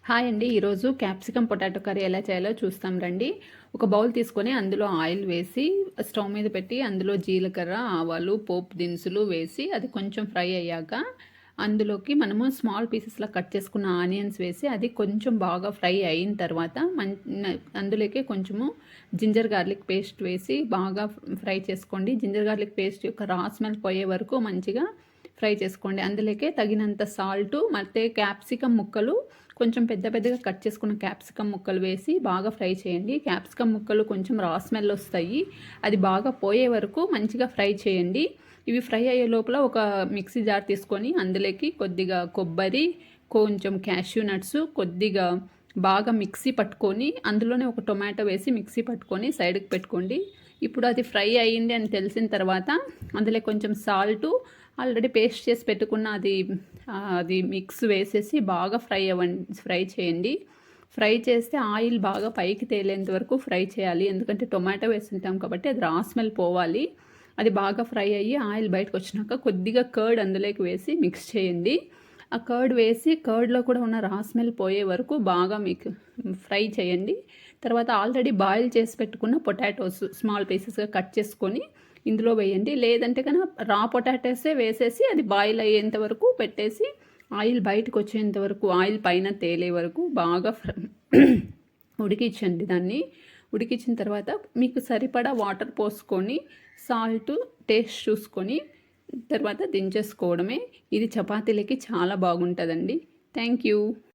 Hi అండి. ఈరోజు capsicum potato curry ఎలా చేయాలో చూస్తాం రండి. ఒక బౌల్ తీసుకొని అందులో ఆయిల్ వేసి స్టవ్ మీద పెట్టి అందులో జీలకర్ర, ఆవాలు, పోపు దినుసులు వేసి అది కొంచెం ఫ్రై అయ్యాక అందులోకి మనము స్మాల్ పీసెస్‌లా కట్ చేసుకున్న ఆనియన్స్ వేసి అది కొంచెం బాగా ఫ్రై అయిన తర్వాత అందులోకి కొంచెము జింజర్ గార్లిక్ పేస్ట్ వేసి బాగా ఫ్రై చేసుకోండి. జింజర్ గార్లిక్ పేస్ట్ యొక్క రా స్మెల్ పోయే వరకు మంచిగా ఫ్రై చేసుకోండి. అందులోకే తగినంత సాల్టు ಮತ್ತೆ క్యాప్సికమ్ ముక్కలు కొంచెం పెద్ద పెద్దగా కట్ చేసుకున్న క్యాప్సికమ్ ముక్కలు వేసి బాగా ఫ్రై చేయండి. క్యాప్సికమ్ ముక్కలు కొంచెం రా స్మెల్ వస్తాయి. అది బాగా పోయే వరకు మంచిగా ఫ్రై చేయండి. ఇవి ఫ్రై అయ్యే లోపల ఒక మిక్సీ జార్ తీసుకొని అందులోకి కొద్దిగా కొబ్బరి, కొంచెం క్యాష్యూ నట్స్, కొద్దిగా బాగా మిక్సీ పట్టుకొని అందులోనే ఒక టొమాటో వేసి మిక్సీ పట్టుకొని సైడ్కి పెట్టుకోండి. ఇప్పుడు అది ఫ్రై అయ్యింది అని తెలిసిన తర్వాత అందులో కొంచెం సాల్టు, ఆల్రెడీ పేస్ట్ చేసి పెట్టుకున్న అది మిక్స్ వేసేసి బాగా ఫ్రై చేయండి. ఫ్రై చేస్తే ఆయిల్ బాగా పైకి తేలేంత వరకు ఫ్రై చేయాలి. ఎందుకంటే టొమాటో వేసుంటాం కాబట్టి అది రా స్మెల్ పోవాలి. అది బాగా ఫ్రై అయ్యి ఆయిల్ బయటకు వచ్చినాక కొద్దిగా కర్డ్ అందులోకి వేసి మిక్స్ చేయండి. ఆ కర్డ్ వేసి కర్డ్లో కూడా ఉన్న రా స్మెల్ పోయే వరకు బాగా మీకు ఫ్రై చేయండి. తర్వాత ఆల్రెడీ బాయిల్ చేసి పెట్టుకున్న పొటాటోస్ స్మాల్ పీసెస్గా కట్ చేసుకొని ఇందులో వేయండి. లేదంటే కనుక రా పొటాటోసే వేసేసి అది బాయిల్ అయ్యేంత వరకు పెట్టేసి ఆయిల్ బయటకు వచ్చేంత వరకు ఆయిల్ పైన తేలే వరకు బాగా ఉడికించండి. దాన్ని ఉడికించిన తర్వాత మీకు సరిపడా వాటర్ పోసుకొని సాల్ట్ టేస్ట్ చూసుకొని తర్వాత దించేసుకోవడమే. ఇది చపాతీలకి చాలా బాగుంటుందండి. Thank you.